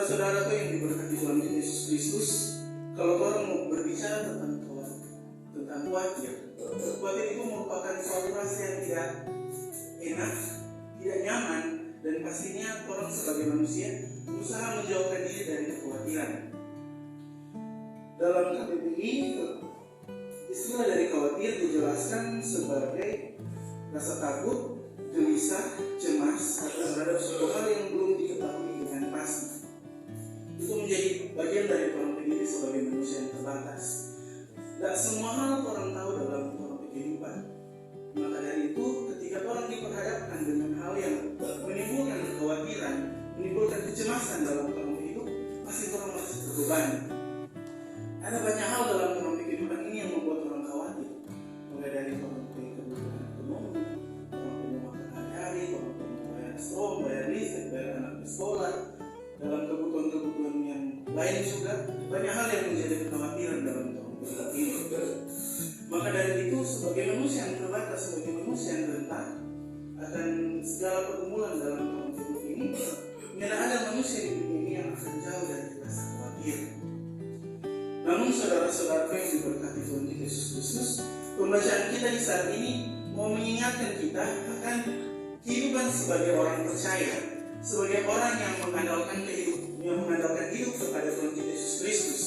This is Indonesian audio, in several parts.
Saudara-saudaraku yang diberkati Tuhan Yesus Kristus, kalau orang mau berbicara tentang khawatir itu merupakan suatu rasa yang tidak enak, tidak nyaman, dan pastinya orang sebagai manusia berusaha menjauhkan diri dari kekhawatiran. Dalam KBBI, istilah dari khawatir dijelaskan sebagai rasa takut, gelisah, cemas terhadap suatu hal yang belum diketahui dengan pasti. Itu menjadi bagian dari orang pendiri sebagai manusia yang terbatas. Tidak semua hal orang tahu dalam orang kehidupan. Maka dari itu, ketika orang diperhadapkan dengan hal yang menimbulkan kekhawatiran, menimbulkan kecemasan dalam orang hidup, pasti orang masih terbebani. Ada banyak hal dalam orang kehidupan ini yang membuat orang khawatir. Mulai dari orang kehidupan ekonomi, orang perlu makan hari-hari, orang perlu bayar sekolah, bayar listrik, bayar anak di sekolah, dalam kebutuhan-kebutuhan yang lain juga banyak hal yang menjadi kekhawatiran dalam orang ini. Maka dari itu, sebagai manusia yang terbatas, sebagai manusia yang rentan akan segala pergumulan dalam orang hidup ini, tidak ada manusia di dunia ini yang akan jauh dari rasa khawatir. Namun saudara-saudara yang diberkati Tuhan Yesus Kristus, pembacaan kita di saat ini mau mengingatkan kita akan kehidupan sebagai orang percaya, sebagai orang yang mengandalkan hidup kepada Tuhan Yesus Kristus.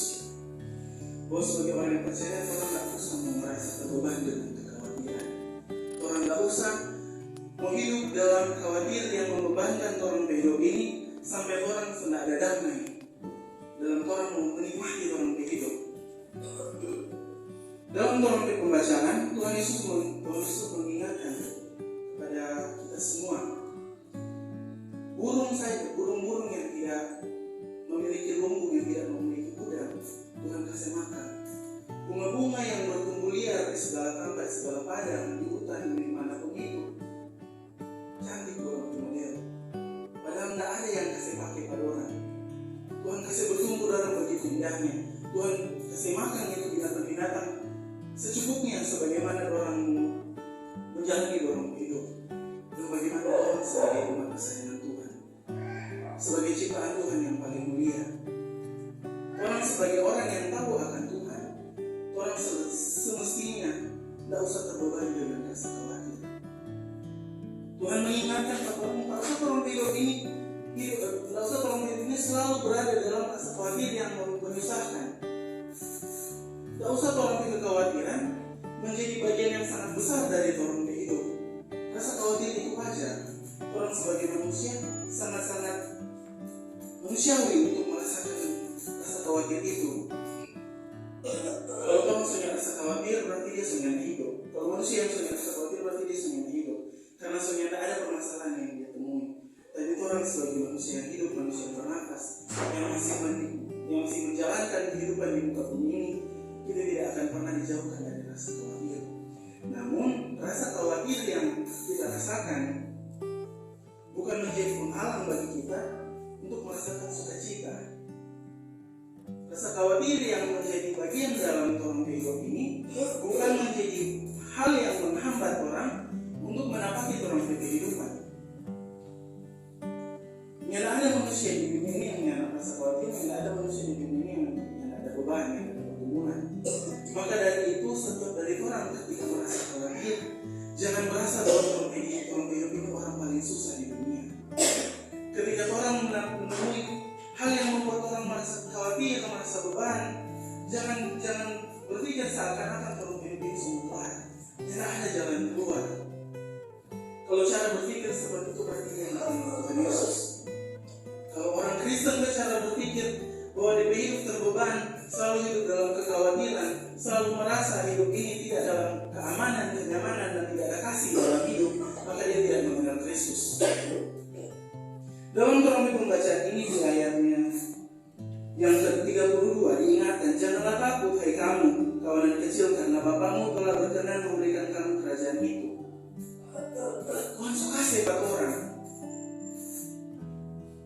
Bahwa sebagai orang yang percaya, orang tak usah merasa terbebani dengan kekhawatiran. Orang tak usah mau hidup dalam khawatir yang membebankan orang hidup ini sampai orang tidak ada damai dalam orang mau menikmati orang hidup. Dalam orang pembacaan, Tuhan Yesus mengingatkan kepada kita semua, burung-burung yang tidak memiliki lumbung, yang tidak memiliki udang, Tuhan kasih makan. Bunga-bunga yang bertumbuh liar di segala tempat, di segala padang, di hutan, di manapun itu, cantik orang model. Padahal tidak ada yang kasih pakai pada orang. Tuhan kasih bertumbuh dalam begitu indahnya. Tuhan kasih makan itu binatang-binatang secukupnya, sebagaimana orang menjalani orang hidup. Dan bagaimana orang sebagai umat kesayangan Tuhan, sebagai ciptaan Tuhan yang paling mulia. Orang sebagai orang yang tahu akan Tuhan, orang semestinya tidak usah terbebani dengan rasa khawatir. Tuhan mengingatkan bahwa orang hidup ini, tidak usah orang hidup ini selalu berada dalam rasa khawatir yang menyusahkan. Tidak usah orang kekhawatiran menjadi bagian yang sangat besar dari orang hidup. Rasa khawatir itu wajar. Orang sebagai manusia sangat-sangat manusiawi untuk merasakan rasa khawatir itu. Kalau orang punya rasa khawatir, berarti dia sebenarnya hidup. Kalau manusia yang punya rasa khawatir, berarti dia sebenarnya hidup. Karena sebenarnya ada permasalahan yang dia temui. Tapi orang sebagai manusia yang hidup, manusia yang bernafas, yang masih menjalankan kehidupan di muka bumi ini, kita tidak akan pernah dijauhkan dari rasa khawatir. Namun, rasa khawatir yang kita rasakan bukan menjadi penghalang bagi kita untuk merasakan sukacita. Rasa khawatir yang menjadi bagian dalam orang hidup ini bukan menjadi hal yang menghambat orang untuk menapaki orang kehidupan. Tidak ada manusia di dunia ini yang menyerang rasa khawatir, tidak ada manusia di dunia ini yang ada beban, yang ada pergumulan. Maka dari itu, setiap dari orang ketika merasa khawatir, jangan merasa bahwa orang hidup ini orang paling susah di dunia. Ketika orang menemui hal yang membuat orang merasa khawatir, merasa beban, jangan berpikir seakan-akan orang hidup ini semua Tuhan. Tidak ada jalan keluar. Kalau cara berpikir seperti itu berarti dia tidak mengenal Tuhan Yesus. Kalau orang Kristen bercara berpikir bahwa dia hidup terbeban, selalu hidup dalam kekhawatiran, selalu merasa hidup ini tidak dalam keamanan, kenyamanan, dan tidak ada kasih dalam hidup, maka dia tidak mengenal Kristus. Dalam pembacaan ini di ayatnya yang ke-32 diingatkan, janganlah takut hai kamu kawanan kecil, karena Bapamu telah berkenan memberikan kamu kerajaan itu. Tuhan suka sepak orang.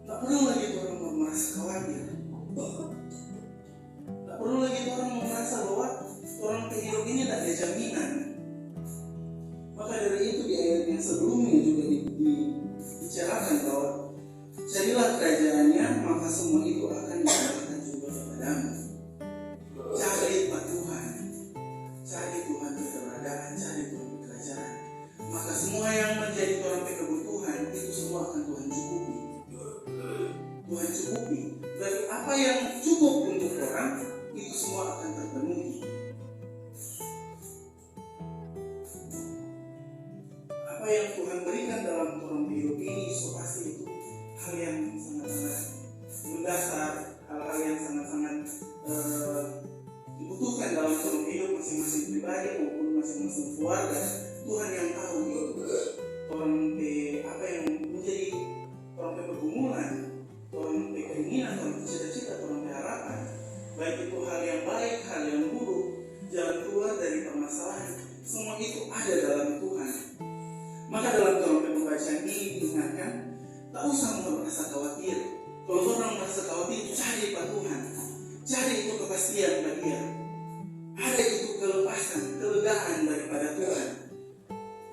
Tak perlu lagi orang merasa khawatir. Tak perlu lagi orang merasa bahwa orang hidup ini tidak ada jaminan. Maka dari itu di ayat yang sebelumnya juga dibicarakan bahwa jadilah kerajaannya, maka semua itu mencukupi. Berarti apa yang cukup untuk orang itu semua akan terpenuhi. Apa yang Tuhan berikan dalam orang hidup ini so pasti itu hal yang sangat-sangat mendasar, hal-hal yang sangat-sangat dibutuhkan dalam orang hidup masing-masing pribadi maupun masing-masing keluarga. Tuhan yang tahu itu orang apa yang menjadi orang pergumulan, orang keinginan, orang cita-cita, orang harapan, baik itu hal yang baik, hal yang buruk, jalan keluar dari permasalahan, semua itu ada dalam Tuhan. Maka dalam pembacaan ini diingatkan, tak usah merasa khawatir. Kalau orang merasa khawatir, cari Pak Tuhan, cari itu kepastian pada Dia. Ada itu kelepasan, kelegaan daripada Tuhan.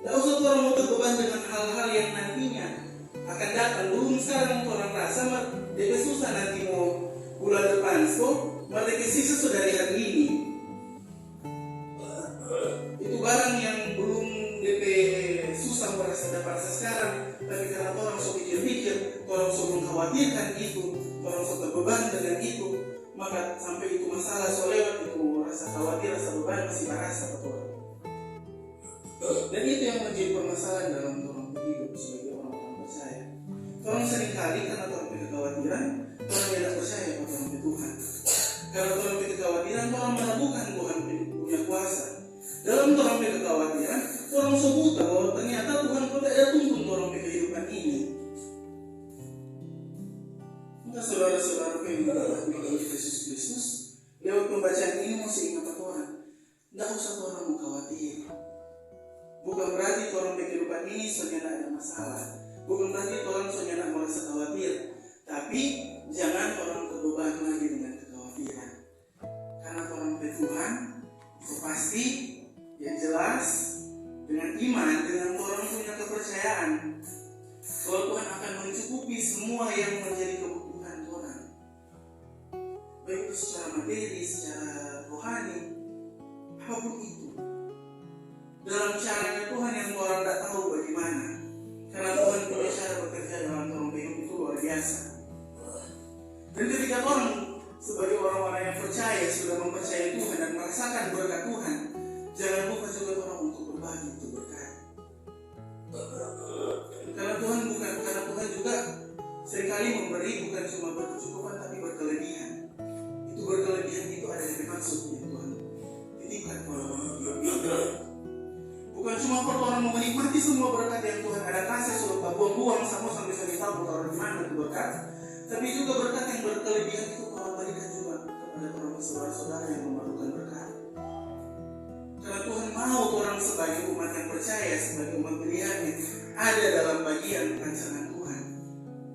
Tak usah orang mau terbeban dengan hal-hal yang nantinya akan datang. Belum sekarang orang rasa dia susah nanti mau bulan depan. So, mereka sisa sudah dari hari ini. Itu barang yang belum DP susah merasa dapat sekarang. Tapi karena orang so pikir-pikir, orang so mengkhawatirkan itu, orang so terbeban dengan itu, maka sampai itu masalah so lewat itu rasa khawatir, rasa beban masih merasa betul. Dan itu yang menjadi permasalahan dalam orang hidup sebagai orang-orang percaya. Orang seringkali karena orang kekhawatiran, orang tidak percaya pada orang Tuhan. Karena orang kekhawatiran, orang meragukan Tuhan punya kuasa. Dalam orang kekhawatiran, orang sebut bahwa ternyata Tuhan tidak ada tuntun orang kehidupan ini. Maka saudara-saudara yang diberkati Yesus Kristus, lewat pembacaan ini masih ingat orang. Tidak usah orang mau khawatir. Bukan berarti orang kehidupan ini sebenarnya ada masalah. Bukan berarti orang sebenarnya merasa khawatir. Tapi jangan orang terbeban lagi dengan kekhawatiran. Karena orang Tuhan itu pasti yang jelas dengan iman, dengan orang punya kepercayaan bahwa Tuhan akan mencukupi semua yang menjadi kebutuhan orang. Baik itu secara materi, secara rohani, apapun itu. Dalam caranya Tuhan yang orang tak tahu bagaimana. Karena Tuhan punya cara bekerja dalam orang hidup itu luar biasa. Dan ketika orang sebagai orang-orang yang percaya sudah mempercayai Tuhan dan merasakan berkat Tuhan, jangan lupa juga orang untuk berbagi itu berkat. Karena Tuhan juga seringkali memberi bukan cuma berkecukupan tapi berkelebihan. Itu berkelebihan itu ada yang dimaksudnya Tuhan titipkan kepada orang hidup. Bukan cuma orang mau menikmati semua berkat yang Tuhan ada kasih suruh buang-buang sampai tahu orang di mana itu berkat, tapi juga berkat yang berkelebihan itu Allah berikan juga kepada orang saudara-saudara yang memerlukan berkat. Karena Tuhan mau orang sebagai umat yang percaya, sebagai umat pilihannya ada dalam bagian rancangan Tuhan,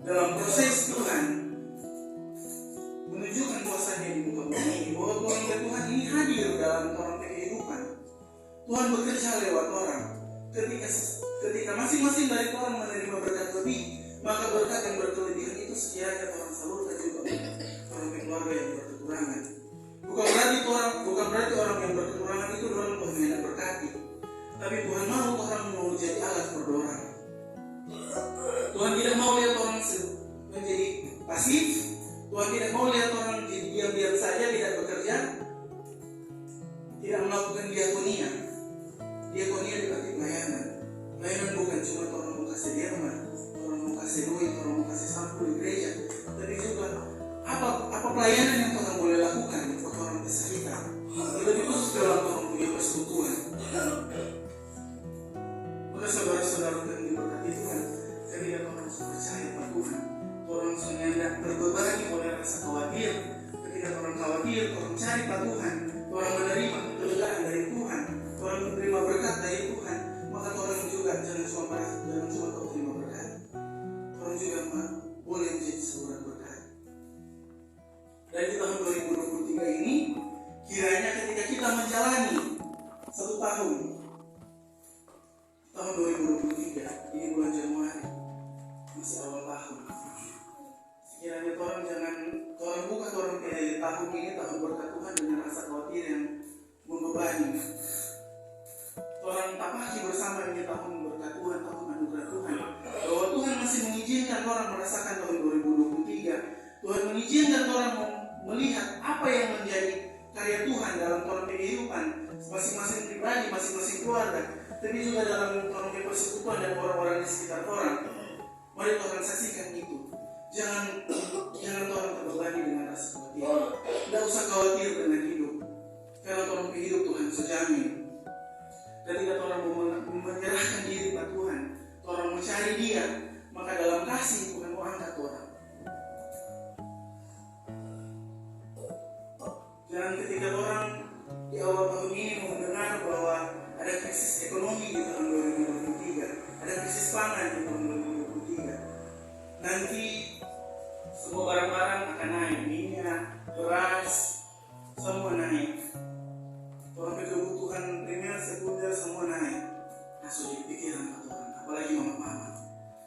dalam proses Tuhan menunjukkan kuasanya di muka bumi ini, bahwa Tuhan ini hadir dalam orang kehidupan. Tuhan bekerja lewat orang. Ketika masing-masing dari orang menerima berkat lebih, maka berkat yang berkelebihan itu sekiranya orang salurkan juga orang keluarga yang berkekurangan. Bukan berarti orang yang berkekurangan itu orang Tuhan yang berkati. Tapi Tuhan mau orang mau jadi alat berdorang. Tuhan tidak mau lihat orang menjadi pasif. Tuhan tidak mau lihat orang jadi diam-diam saja, tidak bekerja, tidak melakukan diakonia. Diakonia berarti pelayanan. Pelayanan bukan cuma orang mau kasih derma, orang mau kasih duit, orang mau kasih sampul di gereja, tapi juga apa pelayanan yang Tuhan boleh lakukan untuk orang kesakitan. Lebih khusus dalam orang punya persekutuan. Maka saudara-saudara yang diberkati Tuhan, ketika orang percaya pada Tuhan, orang sebenarnya terbebani oleh rasa khawatir. Ketika orang khawatir, orang cari pada Tuhan, orang menerima kelegaan dari Tuhan, orang menerima berkat dari Tuhan, maka orang juga jangan cuma kau terima berkat, orang juga boleh menjadi saluran berkat. Dan di tahun 2023 ini, kiranya ketika kita menjalani 1 tahun 2023, ini bulan Januari, masih awal tahun. Sekiranya orang buka orang pilih tahun ini, tahun berkat Tuhan dengan rasa khawatir yang membebani. Orang tak pasti bersama ini tahun berkat Tuhan, tahun anugerah Tuhan. Bahwa Tuhan masih mengizinkan orang merasakan tahun 2023. Tuhan Tuhan izinkan orang melihat apa yang menjadi karya Tuhan dalam orang kehidupan masing-masing pribadi, masing-masing keluarga, tapi juga dalam orang persekutuan dan orang-orang di sekitar orang. Mari Tuhan saksikan itu. Jangan orang terbebani dengan rasa khawatir. Tidak usah khawatir dengan hidup, karena orang hidup Tuhan sejamin. Ketika orang menyerahkan diri pada Tuhan, orang mencari Dia, maka dalam kasih Tuhan mau angkat orang. Jangan ketika orang di awal tahun ini mendengar bahwa ada krisis ekonomi di tahun 2023, ada krisis pangan di tahun 2023. Nanti semua barang-barang akan naik, minyak, beras, semua naik. Orang kebutuhan primer, sekunder semua naik. Nah, sudah pikiran orang, apalagi mama-mama.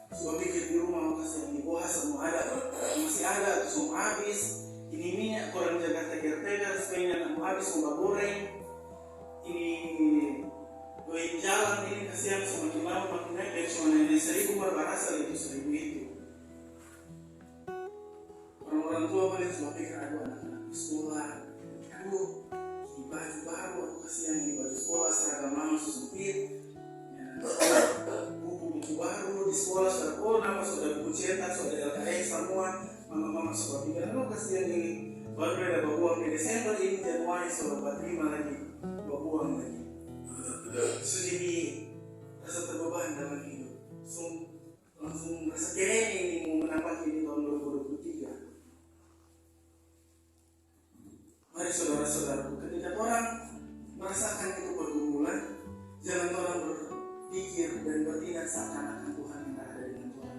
Sudah pikir di rumah mau kasih di bawah semua ada, masih ada, atau semua habis. Ini minyak kurang jaga tegar-tegar supaya tidak mau habis, mau goreng. Ini goyang jalan ini kasihan semakin lama makin naik dari cuma nenek 1.000 berasal itu 1.000 itu. Orang-orang tua paling suka pikir aduh anak-anak di sekolah, aduh ini baju baru, aduh kasihan ini baju sekolah seragam mama sempit, buku-buku baru di sekolah sudah nama sudah buku cetak sudah LKS semua. Mama suka pikir aduh kasihan ini baru ada buang di Desember ini Januari sudah terima lagi buang lagi. Jadi rasa terbeban dalam hidup, langsung rasa keren ini mau menapaki di tahun 2023. Mari saudara-saudaraku, ketika orang merasakan itu pergumulan, jangan orang berpikir dan bertindak seakan-akan Tuhan yang tak ada dengan Tuhan.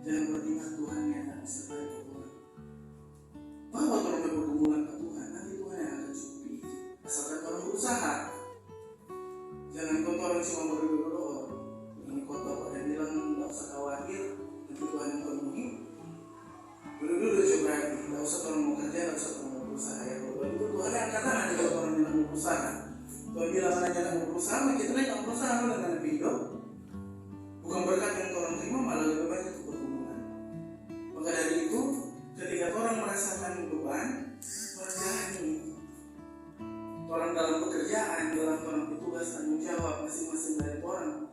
Jangan bertindak Tuhan yang tak beserta dengan Tuhan. Bawa orang bergumulan ke Tuhan, nanti Tuhan yang akan cukupi. Asalkan orang berusaha. Jangan orang cuma berdoa, ini kotor dan bilang tidak usah khawatir, nanti Tuhan yang penuhi. Dulu coba berarti, tidak usah orang mau kerja, tidak usah orang mau berusaha. Ya kalau itu Tuhan yang katakan ada orang yang mau berusaha. Tuhan bilang aja yang mau berusaha, kita tidak mau berusaha dengan hidup. Bukan berkat yang orang terima, malah lebih baik itu pergumulan. Maka dari itu, ketika orang merasakan beban, jalani. Orang dalam pekerjaan, dalam orang petugas tanggung jawab masing-masing dari orang,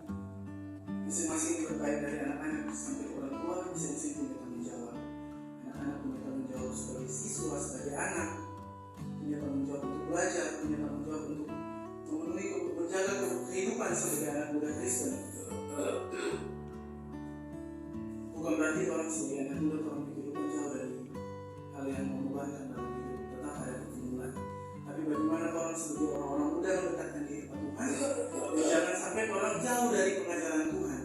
masing-masing terbaik dari anak-anak sampai orang tua, masing-masing punya tanggung jawab. Anak-anak punya tanggung jawab sebagai siswa, sebagai anak, punya tanggung jawab untuk belajar, punya tanggung jawab untuk memenuhi, untuk menjaga kehidupan sebagai anak muda Kristen. Bukan berarti orang sebagai anak muda orang kehidupan jauh dari hal yang membebankan dalam hidup, tetap ada pergumulan. Tapi bagaimana orang sebagai orang-orang muda mendekatkan diri kepada Tuhan, jangan sampai orang jauh dari pengajaran Tuhan.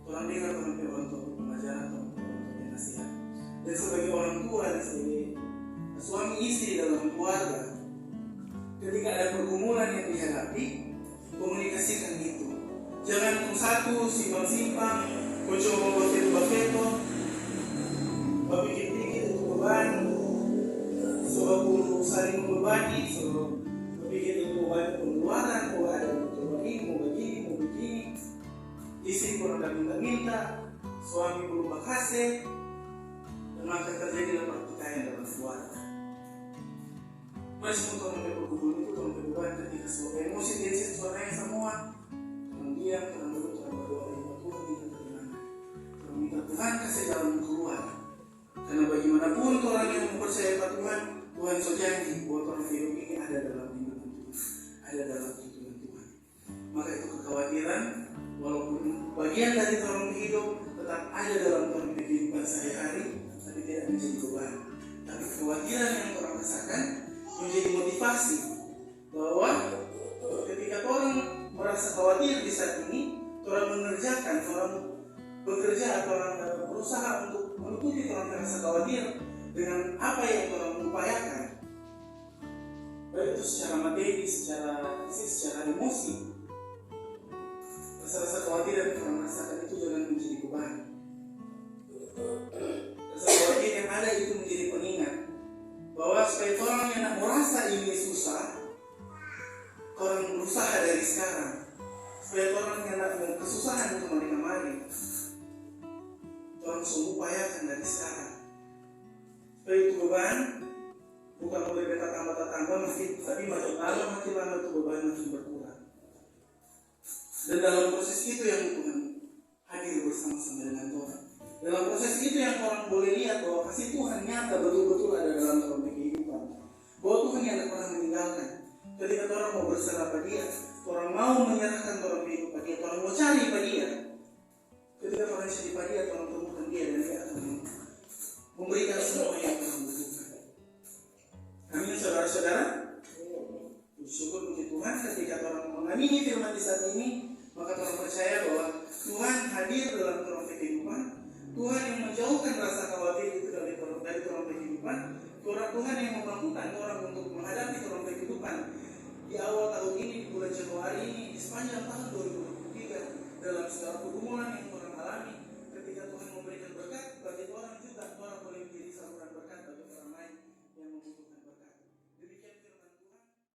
Orang dengar orang tua pengajaran, orang tua nasihat. Dan sebagai orang tua dan sebagai suami istri dalam keluarga, ketika ada pergumulan yang dihadapi, komunikasikan itu. Jangan satu simpang-simpang, coba bafeto, pikir-pikir itu beban. Sebab saling membebani, sebab berpikir itu banyak pengeluaran, mau ada coba ini, mau begini, istri kurang minta, suami belum berhasil, dan maka terjadilah pertikaian dalam keluarga. Mari semua orang bergumul itu, orang berbeban ketika sebuah emosi tensi suaranya semua, orang diam, orang duduk, orang berdoa kepada Tuhan minta pertolongan, orang minta Tuhan kasih jalan keluar. Karena bagaimanapun orang yang mempercayai pada Tuhan, Tuhan sudah janji bahwa orang hidup ini ada dalam lindungan Tuhan, ada dalam lindungan Tuhan. Maka itu kekhawatiran, walaupun bagian dari orang hidup tetap ada dalam orang kehidupan sehari-hari, tapi tidak menjadi beban. Tapi kekhawatiran yang orang rasakan menjadi motivasi bahwa ketika orang merasa khawatir di saat ini, orang mengerjakan, orang bekerja atau orang berusaha untuk menutupi orang merasa khawatir dengan apa yang orang upayakan, baik itu secara materi, secara fisik, secara emosi. Rasa-rasa khawatir yang orang rasakan itu jangan menjadi beban. Rasa khawatir yang ada itu menjadi pengingat bahwa supaya orang yang nak merasa ini susah, orang berusaha dari sekarang. Supaya orang yang nak kesusahan itu kemarin-kemarin, orang semua upayakan dari sekarang. Itu beban bukan boleh beta tambah makin, tapi makin lama itu beban makin berkurang. Dan dalam proses itu yang Tuhan hadir bersama-sama dengan Tuhan. Dalam proses itu yang orang boleh lihat bahwa kasih Tuhan nyata betul-betul ada dalam orang kehidupan. Bahwa Tuhan yang tidak pernah meninggalkan. Ketika orang mau berserah pada Dia, orang mau menyerahkan orang kehidupan Dia, orang mau cari pada Dia. Ketika orang cari pada Dia, orang temukan Dia dan Dia akan memberikan semua yang Tuhan butuhkan. Amin, saudara-saudara. Syukur puji Tuhan ketika orang mengamini firman di saat ini, maka orang percaya bahwa Tuhan hadir dalam orang kehidupan. Tuhan yang menjauhkan rasa khawatir itu dari orang kehidupan. Tuhan yang memampukan orang untuk menghadapi orang kehidupan. Di awal tahun ini, di bulan Januari ini, di sepanjang tahun 2023, dalam segala pergumulan